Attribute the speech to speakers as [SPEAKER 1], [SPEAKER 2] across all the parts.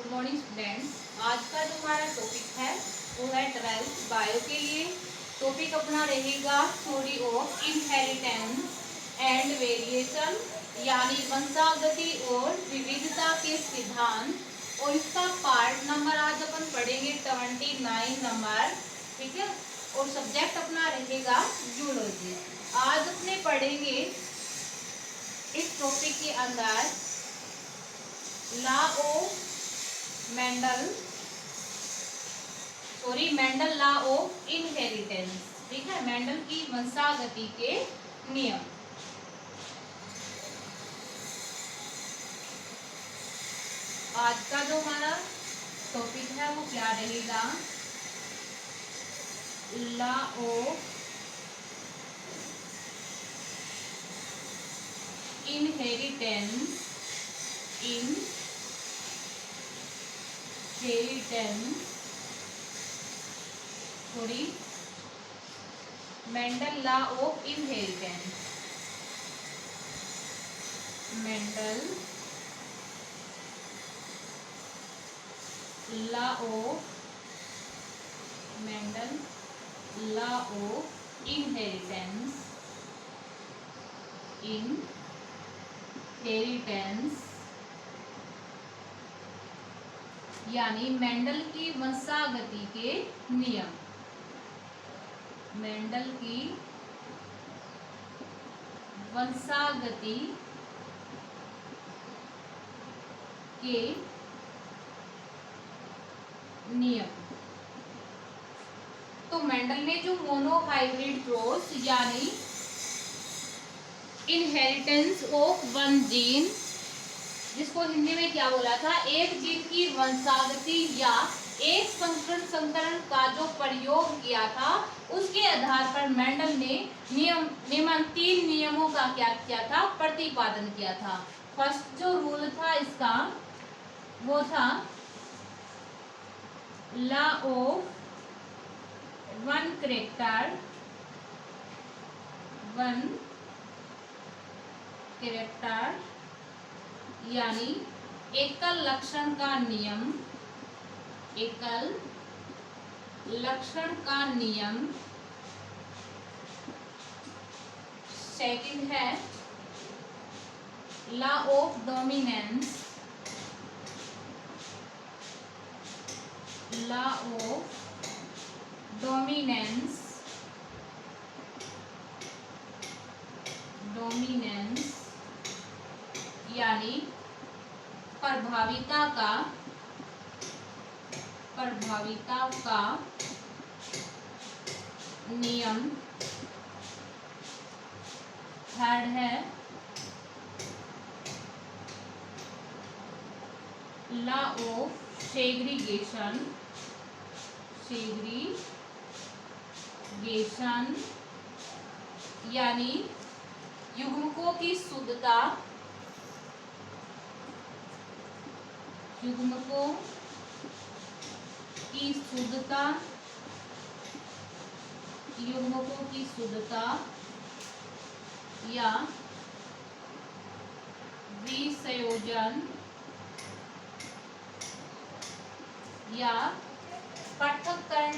[SPEAKER 1] Good morning students. आज का जो हमारा टॉपिक है वो है 12th बायो के लिए। टॉपिक अपना रहेगा theory of inheritance and variation, यानी वंशागति और विविधता के सिद्धांत। और इसका पार्ट नंबर आज अपन पढ़ेंगे 29 नंबर, ठीक है। और सब्जेक्ट अपना रहेगा जूलॉजी। आज अपने पढ़ेंगे इस टॉपिक के अंदर law of Mendel law of inheritance, ठीक है। मेंडल की वंशागति के नियम। आज का जो हमारा टॉपिक है वो क्या रहेगा? Law of inheritance Mendel law of inheritance. Mendel law of inheritance यानी मेंडल की वंशागति के नियम। मेंडल की वंशागति के नियम। तो मेंडल ने जो मोनोहाइब्रिड क्रॉस यानी इनहेरिटेंस ऑफ वन जीन, जिसको हिंदी में क्या बोला था, एक जीन की वंशागति या एक संकरण का जो प्रयोग किया था, उसके आधार पर मेंडल ने निम्न 3 नियमों का क्या किया था, प्रतिपादन किया था। फर्स्ट जो रूल था इसका वो था लॉ ऑफ वन कैरेक्टर यानी एकल लक्षण का नियम। सेकंड है लॉ ऑफ डोमिनेंस। यानी प्रभाविता का नियम। थर्ड है लॉ ऑफ सेग्रीगेशन यानी युग्मकों की शुद्धता या विसंयोजन या पृथक्करण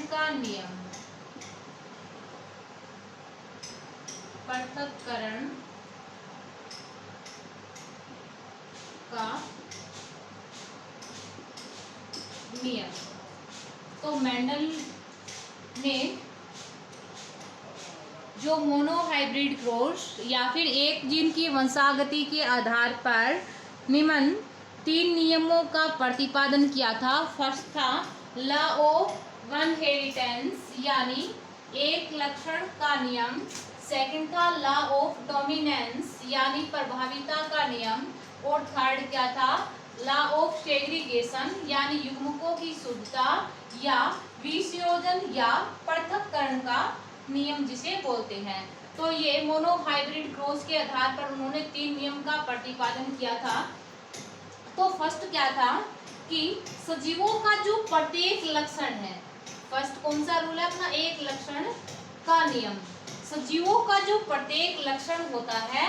[SPEAKER 1] का नियम। तो मेंडल ने जो मोनोहाइब्रिड क्रॉस या फिर एक जीन की वंशागति के आधार पर निम्न 3 नियमों का प्रतिपादन किया था। फर्स्ट था लॉ ऑफ वन हेरिटेंस यानी एक लक्षण का नियम। सेकंड था लॉ ऑफ डोमिनेंस यानी प्रभाविता का नियम। और थर्ड क्या था, लॉ ऑफ सेग्रीगेशन यानी युग्मकों की शुद्धता या विसंयोजन या पृथक्करण का नियम जिसे बोलते हैं। तो ये मोनोहाइब्रिड क्रॉस के आधार पर उन्होंने 3 नियम का प्रतिपादन किया था। तो फर्स्ट क्या था कि सजीवों का जो प्रत्येक लक्षण है, फर्स्ट कौन सा रूल है अपना, एक लक्षण का नियम। सजीवों का जो प्रत्येक लक्षण होता है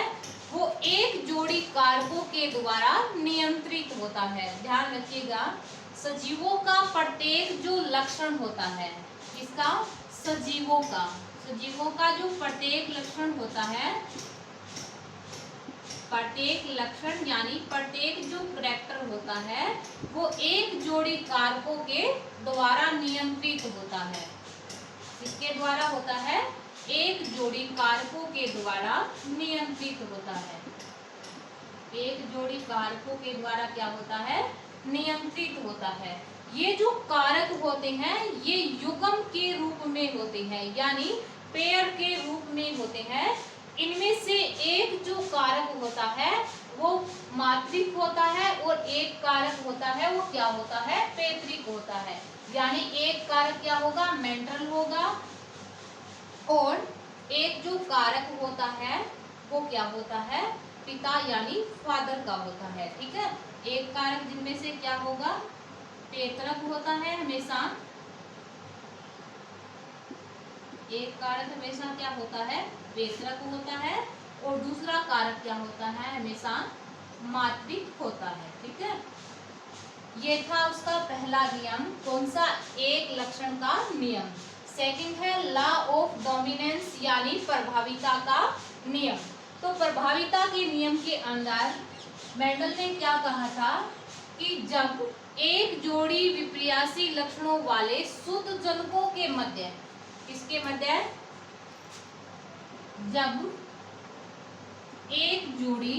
[SPEAKER 1] वो एक जोड़ी कारकों के द्वारा नियंत्रित होता है। ध्यान रखिएगा, सजीवों का प्रत्येक जो लक्षण होता है, इसका सजीवों का जो प्रत्येक लक्षण होता है, प्रत्येक लक्षण यानी प्रत्येक जो करैक्टर होता है वो एक जोड़ी कारकों के द्वारा नियंत्रित होता है। किसके द्वारा होता है? एक जोड़ी कारकों के द्वारा नियंत्रित होता है। एक जोड़ी कारकों के द्वारा क्या होता है? नियंत्रित होता है। ये जो कारक होते हैं ये युग्म के रूप में होते हैं, यानी पेयर के रूप में होते हैं। इनमें से एक जो कारक होता है वो मात्रिक होता है और एक कारक होता है वो क्या होता है? पैतृक होता है। यानी एक कारक क्या होगा? मेंटल होगा और एक जो कारक होता है वो क्या होता है? पिता यानी फादर का होता है। ठीक है, एक कारक जिनमें से क्या होगा? पैतृक होता है हमेशा। एक कारक हमेशा क्या होता है? पैतृक होता है और दूसरा कारक क्या होता है? हमेशा मात्रिक होता है। ठीक है, ये था उसका पहला नियम। कौन सा? एक लक्षण का नियम। सेकंड है लॉ ऑफ डोमिनेंस यानी प्रभाविता का नियम। तो प्रभाविता के नियम के अंदर मेंडल ने क्या कहा था कि जब एक जोड़ी विपर्यासी लक्षणों वाले शुद्ध जनकों के मध्य, किसके मध्य? जब एक जोड़ी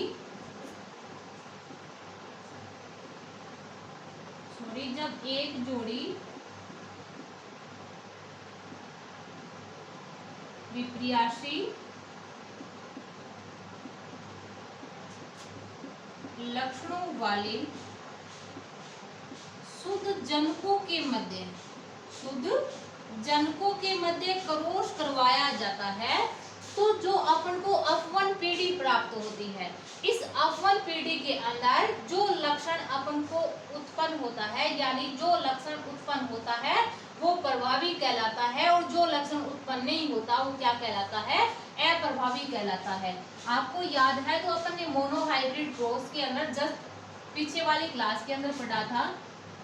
[SPEAKER 1] विपर्यासी लक्षणों वाले शुद्ध जनकों के मध्य क्रॉस करवाया जाता है तो जो अपन को F1 पीढ़ी प्राप्त होती है। इस F1 पीढ़ी के अंदर जो लक्षण अपन को उत्पन्न होता है, यानी जो लक्षण उत्पन्न होता है वो प्रभावी कहलाता है और जो लक्षण उत्पन्न नहीं होता वो क्या कहलाता है? अप्रभावी कहलाता है। आपको याद है तो अपन ने मोनोहाइब्रिड क्रॉस के अंदर जस्ट पीछे वाली क्लास के अंदर पढ़ा था,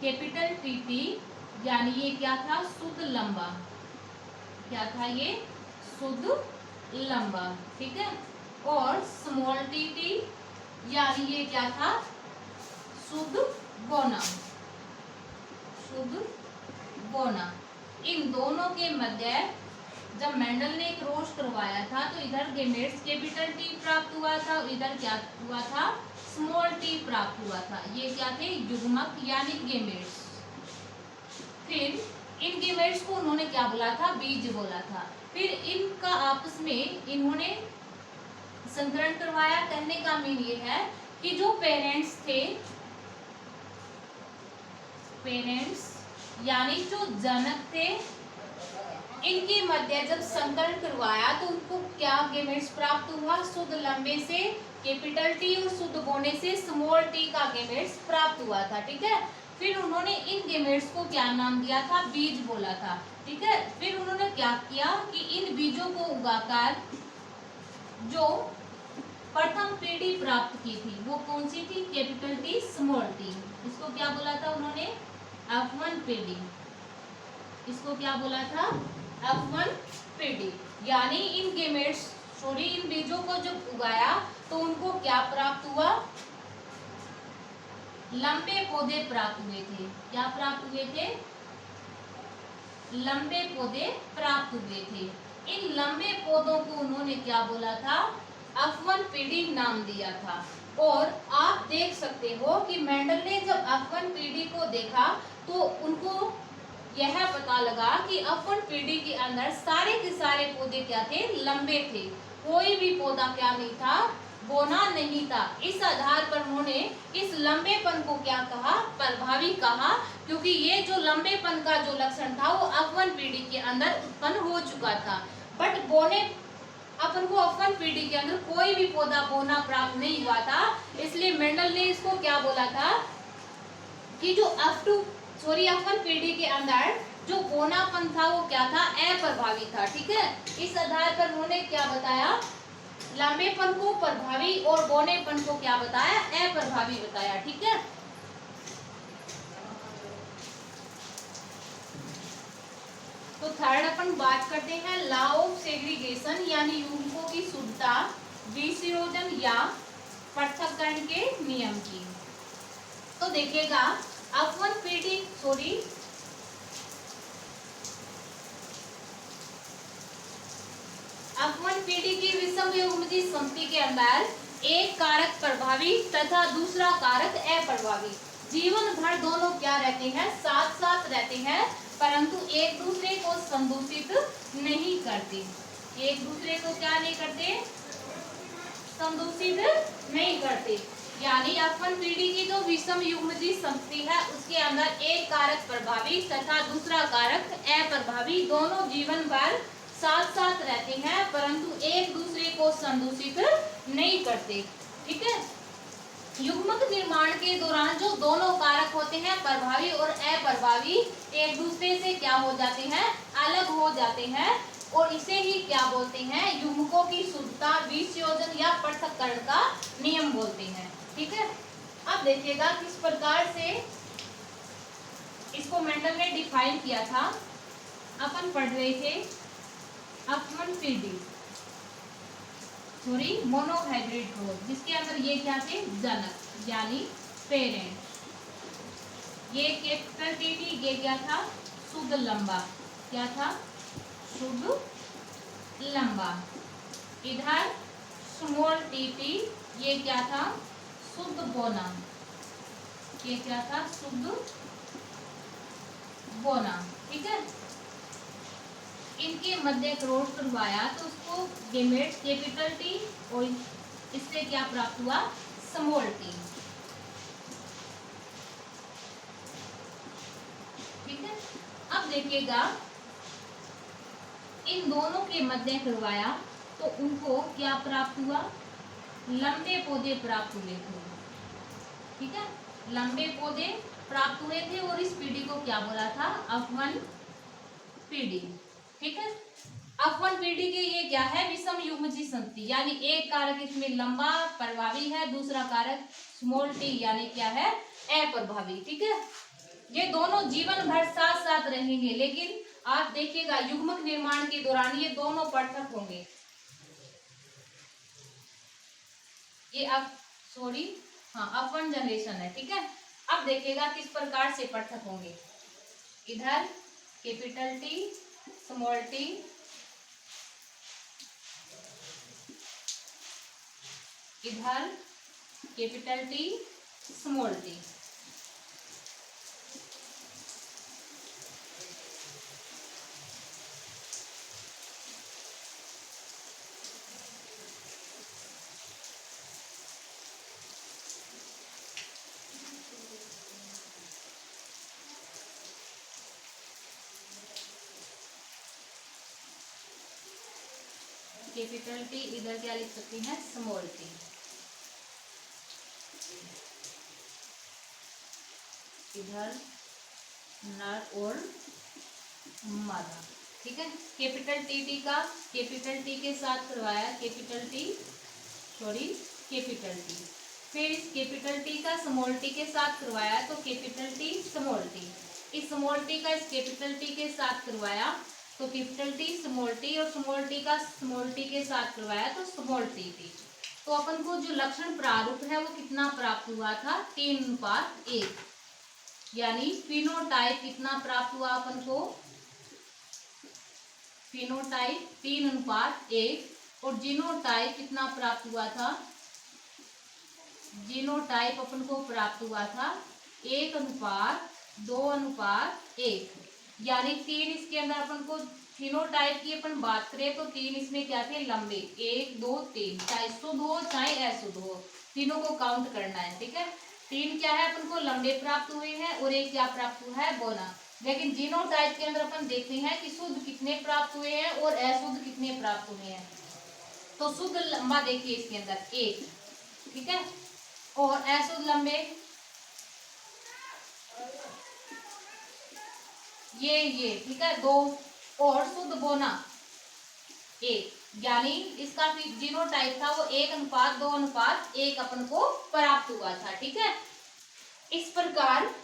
[SPEAKER 1] कैपिटल टीटी यानी ये क्या था? शुद्ध लंबा। क्या था ये? शुद्ध लंबा। ठीक है, और स्मॉल टीटी यानी ये क्या था? शुद्ध बौना। इन दोनों के मध्य जब मेंडल ने क्रॉस करवाया था तो इधर गेमेट्स कैपिटल टी प्राप्त हुआ था, इधर क्या हुआ था? स्मॉल टी प्राप्त हुआ था। ये क्या थे? युग्मक यानी गेमेट्स। फिर इन गेमेट्स को उन्होंने क्या बोला था? बीज बोला था। फिर इनका आपस में इन्होंने संकरण करवाया। कहने का मीन ये है कि जो पेरेंट्स थे, यानी जो जनक थे, इनके मध्य जब संकरण करवाया तो उनको क्या गेमेट्स प्राप्त हुआ? शुद्ध लंबे से कैपिटल टी और शुद्ध बौने से स्मॉल टी का गेमेट्स प्राप्त हुआ था। ठीक है, फिर उन्होंने इन गेमेट्स को क्या नाम दिया था? बीज बोला था। ठीक है, फिर उन्होंने क्या किया कि इन बीजों को उगाकर जो प्रथम पीढ़ी प्राप्त की थी वो कौन सी थी? Capital T small T. इसको क्या बोला था उन्होंने? F1 पीढ़ी। इसको क्या बोला था? F1 पीढ़ी। यानी इन गेमेट्स इन बीजों को जब उगाया तो उनको क्या प्राप्त हुआ? लंबे पौधे प्राप्त हुए थे। क्या प्राप्त हुए थे? लंबे पौधे प्राप्त हुए थे। इन लंबे पौधों को उन्होंने क्या बोला था? F1 पीढ़ी नाम दिया था। और आप देख सकते हो कि मेंडल ने जब F1 पीढ़ी को देखा तो उनको यह पता लगा कि F1 पीढ़ी के अंदर सारे के सारे पौधे क्या थे? लंबे थे। कोई भी पौधा क्या नहीं था? बौना नहीं था। इस आधार पर उन्होंने इस लंबेपन को क्या कहा? प्रभावी कहा, क्योंकि ये जो लंबेपन का जो लक्षण था वो F1 पीढ़ी के अंदर उत्पन्न हो चुका था। बट बौने अपन को F1 पीढ़ी के अंदर कोई भी पौधा बौना प्राप्त नहीं हुआ था। इसलिए मेंडल ने इसको क्या बोला था कि जो F1 पीढ़ी के अंदर जो बौनापन था वो क्या था? अप्रभावी था। ठीक है, इस आधार पर उन्होंने क्या बताया? लंबेपन को प्रभावी और बौनेपन को क्या बताया? अप्रभावी बताया। ठीक है, तो थर्ड अपन बात करते हैं लॉ ऑफ सेग्रीगेशन यानी युग्मकों की शुद्धता, विसंयोजन या पृथक्करण के नियम की। तो देखिएगा अपवन पीढ़ी अपवन पीढ़ी की विषम युग्मजीय संपत्ति के अंदर एक कारक प्रभावी तथा दूसरा कारक अप्रभावी, जीवन भर दोनों क्या रहते हैं, साथ साथ रहते हैं, परंतु एक दूसरे को संदूषित नहीं करते। एक दूसरे को क्या नहीं करते, संदूषित नहीं करते। यानी अपवन पीढ़ी की जो विषम युग्मजीय संपत्ति है उसके अंदर एक कारक प्रभावी तथा दूसरा कारक अप्रभावी, दोनों जीवन भर साथ साथ रहते हैं परंतु एक दूसरे को संदूषित नहीं करते। ठीक है। युग्मक निर्माण के दौरान जो दोनों कारक होते हैं प्रभावी और अप्रभावी एक दूसरे से क्या हो जाते हैं, अलग हो जाते हैं और इसे ही क्या बोलते हैं, युग्मकों की शुद्धता, विसंयोजन या पृथक्करण का नियम बोलते हैं। ठीक है। अब देखिएगा किस प्रकार से इसको मेंडल ने डिफाइन किया था। अपन पढ़ रहे थे अपवन पीढ़ी मोनोहाइब्रिड ग्रोथ, जिसके अंदर ये क्या थे, जनक यानी पेरेंट, ये कैपिटल टी थी, ये क्या था, शुद्ध लंबा, क्या था, शुद्ध लंबा। इधर स्मॉल टी थी, ये क्या था, शुद्ध बोना, ये क्या था, शुद्ध बोना। ठीक है। इनके मध्य क्रॉस करवाया तो उसको गेमेट्स कैपिटल टी और इससे क्या प्राप्त हुआ, स्मॉल टी। ठीक है। अब देखिएगा इन दोनों के मध्य करवाया तो उनको क्या प्राप्त हुआ, लंबे पौधे प्राप्त हुए थे। ठीक है। लंबे पौधे प्राप्त हुए थे और इस पीढ़ी को क्या बोला था, अपवन पीढ़ी। ठीक है। अपवन पीढ़ी के ये क्या है, विषम युग्मजीय संपत्ति, यानी एक कारक इसमें लंबा प्रभावी है, दूसरा कारक स्मॉल टी यानी क्या है, अप्रभावी। ठीक है। ये दोनों जीवन भर साथ साथ रहेंगे, लेकिन आप देखिएगा युग्मक निर्माण के दौरान ये दोनों पृथक होंगे। ये अपवन जनरेशन है। ठीक है। अब देखिएगा किस प्रकार से पृथक होंगे। इधर कैपिटल टी स्मॉल टी, इधर capital T small T. Capital T, इधर क्या लिख सकते हैं, स्मॉल टी। इधर नर और मादा। ठीक है। कैपिटल टी का कैपिटल टी के साथ करवाया, कैपिटल टी फिर इस कैपिटल टी का स्मॉल टी के साथ करवाया तो कैपिटल टी स्मॉल टी, इस स्मॉल टी का इस कैपिटल टी के साथ करवाया तो कैपिटल टी स्मॉल टी, और स्मॉल टी का स्मॉल टी के साथ करवाया तो स्मॉल टी टी। तो अपन को जो लक्षण प्रारूप है वो कितना प्राप्त हुआ था, 3:1, यानी फिनोटाइप कितना प्राप्त हुआ अपन को, फिनोटाइप 3:1, और जीनोटाइप कितना प्राप्त हुआ था, जीनोटाइप अपन को प्राप्त हुआ था 1:2:1, यानी 3 इसके अंदर अपन को फिनोटाइप की अपन बात करें तो 3 इसमें क्या थे, लंबे, 1 2 3, चाहे शुद्ध हो चाहे अशुद्ध हो, तीनों को काउंट करना है। ठीक है। 3 क्या है, अपन को लंबे प्राप्त हुए हैं और 1 क्या प्राप्त हुआ है, बोना। लेकिन जीनोटाइप के अंदर अपन देखते हैं कि शुद्ध कितने प्राप्त हुए हैं और अशुद्ध कितने प्राप्त हुए हैं। तो शुद्ध लंबा देखिए इसके अंदर 1, ठीक है, और अशुद्ध लंबे ये ठीक है 2, और शुद्ध बोना 1, यानी इसका जीनोटाइप था वो 1:2:1 अपन को प्राप्त हुआ था। ठीक है। इस प्रकार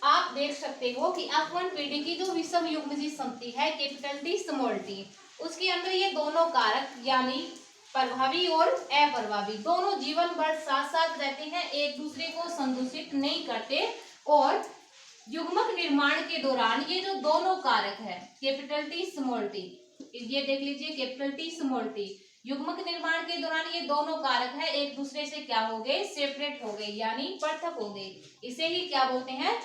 [SPEAKER 1] आप देख सकते हो कि F1PD की जो विषम युग्मजीय संति है कैपिटल टी स्मॉल टी, उसके अंदर ये दोनों कारक यानी प्रभावी और अप्रभावी दोनों जीवन भर साथ साथ रहते हैं, एक दूसरे को संदूषित नहीं करते। और युग्मक निर्माण के दौरान ये जो दोनों कारक है कैपिटल टी स्मॉल टी, ये देख लीजिए कैपिटल टी स्मॉल टी, युग्मक निर्माण के दौरान ये दोनों कारक है एक दूसरे से क्या हो गए, सेपरेट हो गए यानी पृथक हो गए। इसे ही क्या बोलते हैं,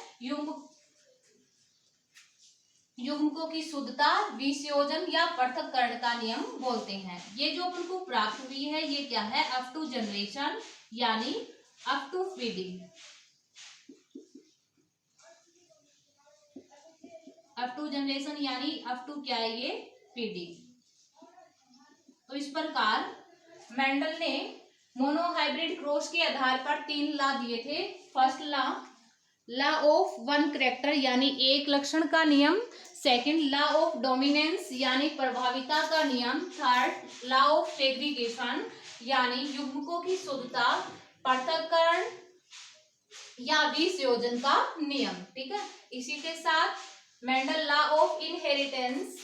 [SPEAKER 1] युग्मकों की शुद्धता, विसंयोजन या पृथक्करण का नियम बोलते हैं। ये जो अपन को प्राप्त हुई है ये क्या है, F2 जनरेशन यानी F2 फीडिंग। F2 जनरेशन यानी F2 क्या है, ये फीडिंग। तो इस प्रकार मेंडल ने मोनोहाइब्रिड क्रॉस के आधार पर 3 लॉ दिए थे। First law of one character यानी एक लक्षण का नियम, सेकंड लॉ ऑफ डोमिनेंस यानी प्रभाविता का नियम, थर्ड लॉ ऑफ सेग्रीगेशन यानी युग्मकों की शुद्धता, पृथक्करण या विसंयोजन का नियम। ठीक है, इसी के साथ मेंडल लॉ ऑफ इनहेरिटेंस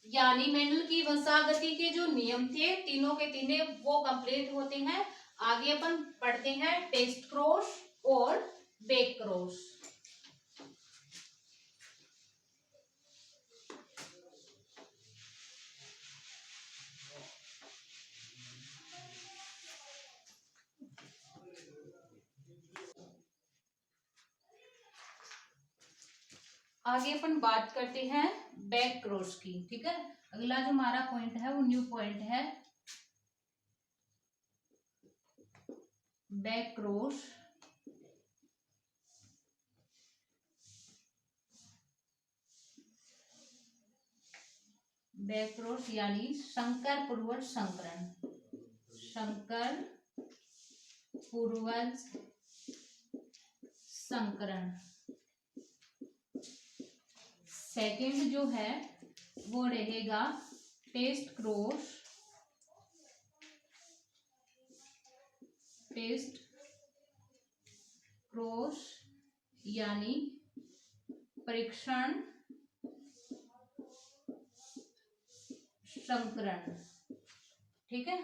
[SPEAKER 1] यानी मेंडल की वंशागति के जो नियम थे तीनों के तीनों वो कंप्लीट होते हैं। आगे अपन पढ़ते हैं टेस्ट क्रॉस और बैक क्रॉस। आगे अपन बात करते हैं बैक क्रॉस की। ठीक है, अगला जो हमारा पॉइंट है वो न्यू पॉइंट है बैक क्रॉस। बैक क्रॉस यानी संकर पूर्वज संकरण, संकर पूर्वज संकरण। सेकंड जो है वो रहेगा टेस्ट क्रॉस, टेस्ट क्रॉस यानी परीक्षण संकरण। ठीक है,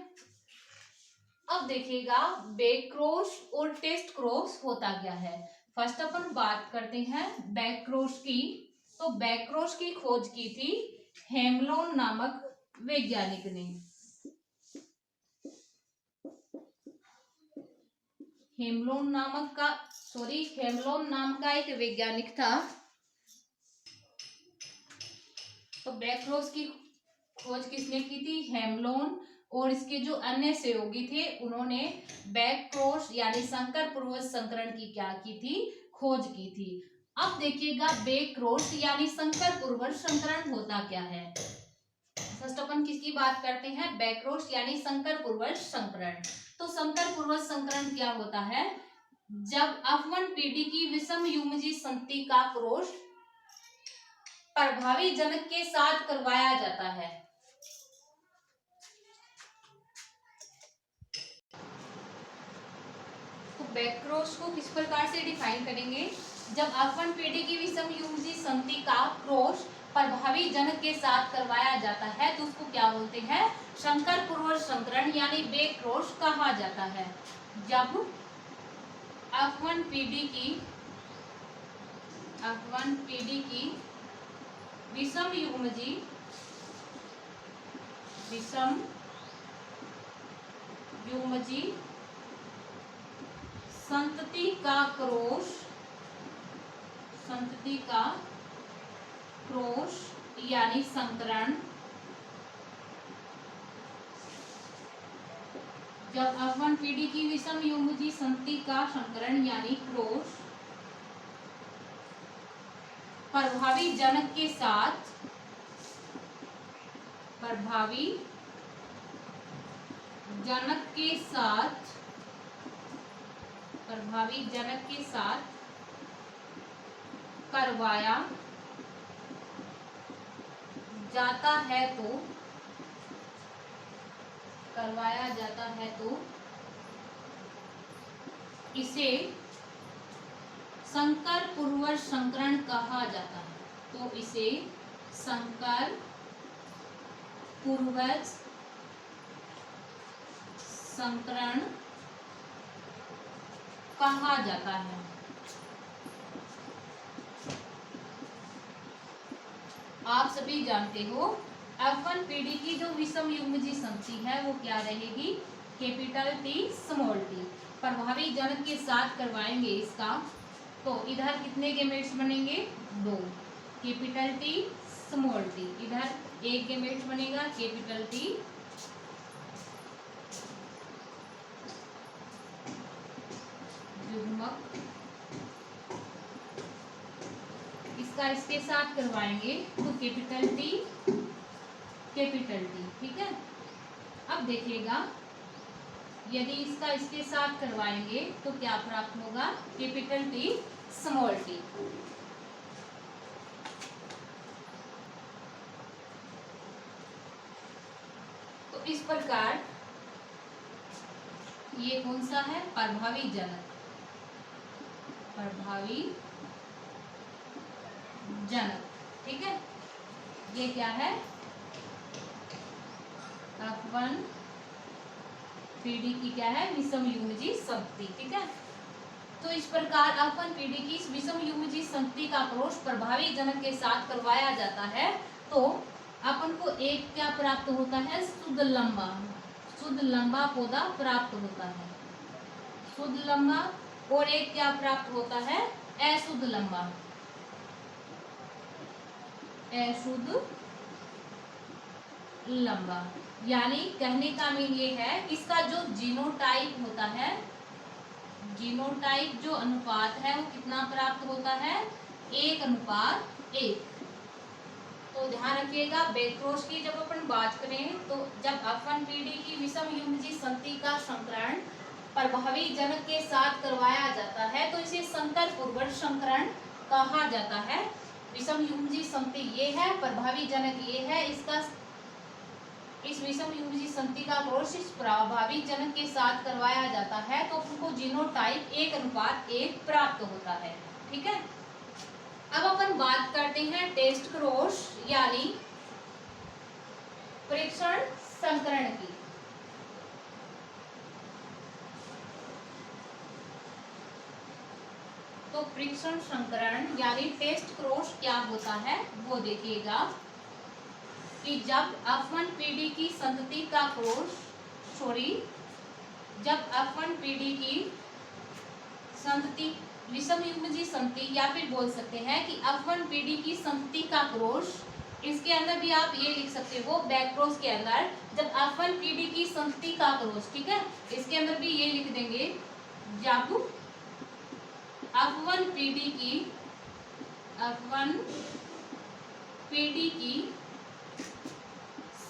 [SPEAKER 1] अब देखिएगा बैक क्रॉस और टेस्ट क्रॉस होता क्या है। फर्स्ट अपन बात करते हैं बैक क्रॉस की। तो बैक क्रॉस की खोज की थी हेमलोन नामक वैज्ञानिक ने। हेमलोन नाम का एक वैज्ञानिक था। तो बैक क्रॉस की खोज किसने की थी, हेमलोन। और इसके जो अन्य सहयोगी थे उन्होंने बैक क्रॉस यानी संकर पूर्वज संकरण की क्या की थी, खोज की थी। अब देखिएगा बैक क्रॉस यानी संकर पूर्वज संकरण होता क्या है। फर्स्ट अपन किसकी बात करते हैं, बैक क्रॉस यानी संकर पूर्वज संकरण। तो संकर पूर्वज संकरण क्या होता है, जब F1PD की विषम युग्मजीय संति का क्रॉस प्रभावी जनक के साथ करवाया जाता है। तो बैक क्रॉस को किस प्रकार से डिफाइन करेंगे, जब F1PD की विषम युग्मजीय संति का क्रॉस प्रभावी जनक के साथ करवाया जाता है तो उसको क्या बोलते हैं, संकर पूर्वज संकरण यानी बैक क्रॉस कहा जाता है। जब F1PD की विषम युग्मजीय संतति का क्रॉस यानी संकरण, जब F1PD की विषम युग्मजीय संतति का संकरण यानी क्रॉस प्रभावी जनक के साथ करवाया जाता है तो इसे संकर पूर्वज संकरण कहा जाता है। तो इसे संकर पूर्वज संकरण कहा जाता है। आप सभी जानते हो F1 पीढ़ी की जो विषम युग्मजी संगति है वो क्या रहेगी, कैपिटल टी स्मॉल टी। प्रभावी जनक के साथ करवाएंगे इसका, तो इधर कितने गैमेट्स बनेंगे, 2, कैपिटल टी स्मॉल टी। इधर एक गैमेट्स बनेगा कैपिटल टी युग्मक, इसका इसके साथ करवाएंगे तो कैपिटल टी, ठीक है। अब देखिएगा यदि इसका इसके साथ करवाएंगे तो क्या प्राप्त होगा, कैपिटल टी स्मॉल टी। तो इस प्रकार ये कौन सा है, प्रभावी जनक, प्रभावी जनक, ठीक है। ये क्या है, F1 पीढ़ी की क्या है, विषम युग्मजी संगति, ठीक है। तो इस प्रकार F1 पीढ़ी की इस विषम युग्मजी संगति का क्रॉस प्रभावी जनक के साथ करवाया जाता है, तो अपन को एक क्या प्राप्त होता है, शुद्ध लंबा पौधा प्राप्त होता है, शुद्ध लंबा। और एक क्या प्राप्त होता है, अशुद्ध लंबा। यानी कहने का मीन ये है, इसका जो जीनोटाइप होता है, जीनोटाइप जो अनुपात है वो कितना प्राप्त होता है, 1:1। तो ध्यान रखिएगा बैकक्रॉस की जब अपन बात करें तो जब F1 पीढ़ी की विषम युग्मजी संगति का संकरण प्रभावी जनक के साथ करवाया जाता है तो इसे संकर पूर्वज संकरण कहा जाता है। विषम युग्मजी संगति ये है, प्रभावी जनक ये है, इसका इस विषम युग्मजी संगति का क्रॉस इस प्रभावी जनक के साथ करवाया जाता है तो उनको जीनोटाइप 1:1 प्राप्त होता है, ठीक है। अब अपन बात करते हैं टेस्ट क्रॉस यानी परीक्षण संकरण की। तो परीक्षण संकरण यानी टेस्ट क्रॉस क्या होता है वो देखिएगा कि जब F1 पीढ़ी की संतति का क्रॉस, जब F1 पीढ़ी की संतति विषम युग्मजी संतति या फिर बोल सकते हैं कि F1 पीढ़ी की संतति का क्रॉस, इसके अंदर भी आप ये लिख सकते हो बैक क्रॉस के अंदर, जब F1 पीढ़ी की संतति का क्रॉस, ठीक है, इसके अंदर भी ये लिख देंगे जब F1 पीढ़ी की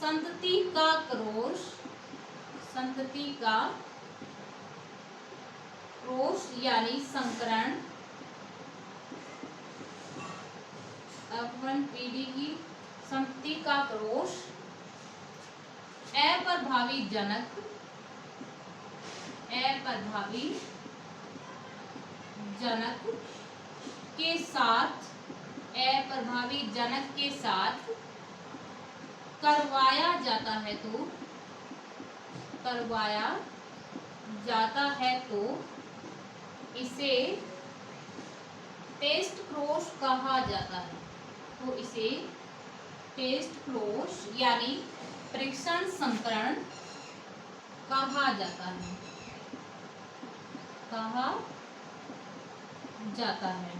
[SPEAKER 1] संतति का क्रॉस, यानी संकरण, F1 पीढ़ी की संतति का क्रॉस अप्रभावी जनक के साथ करवाया जाता है तो इसे टेस्ट क्रॉस कहा जाता है। तो इसे टेस्ट क्रॉस यानी परीक्षण संकरण कहा जाता है।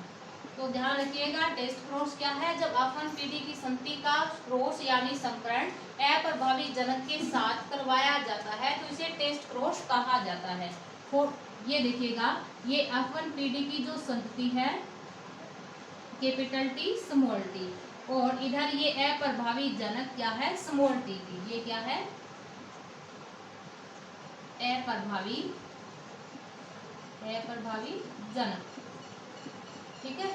[SPEAKER 1] तो ध्यान रखिएगा टेस्ट क्रॉस क्या है, जब F1 पीढ़ी की संतति का क्रॉस यानी संकरण अप्रभावी जनक के साथ करवाया जाता है तो इसे टेस्ट क्रॉस कहा जाता है। और ये देखिएगा ये F1 पीढ़ी की जो संतति है कैपिटल टी स्मॉल टी, और इधर ये अप्रभावी जनक क्या है, स्मॉल टी की, ये क्या है अप्रभावी जनक, ठीक है।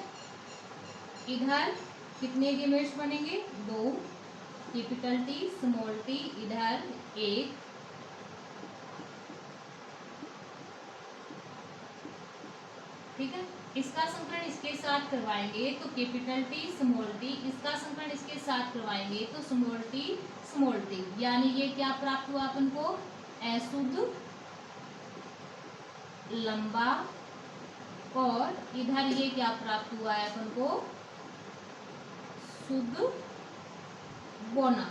[SPEAKER 1] इधर कितने गैमेट्स बनेंगे, 2, कैपिटल टी स्मॉल टी, इधर 1, ठीक है। इसका संकलन इसके साथ करवाएंगे तो कैपिटल टी स्मॉल टी, इसका संकलन इसके साथ करवाएंगे तो स्मॉल टी, यानी ये क्या प्राप्त हुआ अपन को, अशुद्ध लंबा, और इधर ये क्या प्राप्त हुआ है अपन को, शुद्ध बोना,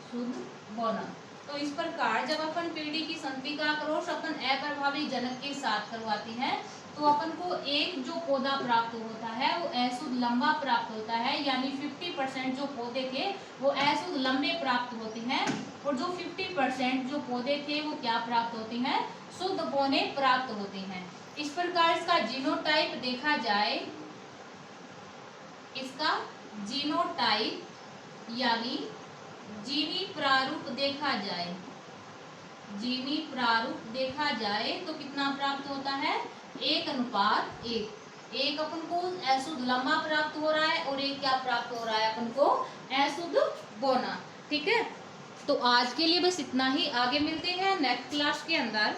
[SPEAKER 1] शुद्ध बोना। तो इस प्रकार जब अपन पीढ़ी की संधि का क्रोश अपन अप्रभावी जनक के साथ करवाते हैं तो अपन को एक जो पौधा प्राप्त होता है वो अशुद्ध लंबा प्राप्त होता है, यानी 50% जो पौधे थे वो अशुद्ध लंबे प्राप्त होते हैं, और जो 50% जो पौधे थे वो क्या प्राप्त होते हैं, शुद्ध पौधे प्राप्त होते हैं। इस प्रकार इसका जीनोटाइप देखा जाए, इसका जीनोटाइप यानी जीनी प्रारूप देखा जाए, जीनी प्रारूप देखा जाए तो कितना प्राप्त होता है, 1:1। एक अपन को अशुद्ध लंबा प्राप्त हो रहा है और एक क्या प्राप्त हो रहा है अपन को, अशुद्ध बोना। ठीक है, तो आज के लिए बस इतना ही, आगे मिलते हैं नेक्स्ट क्लास के अंदर।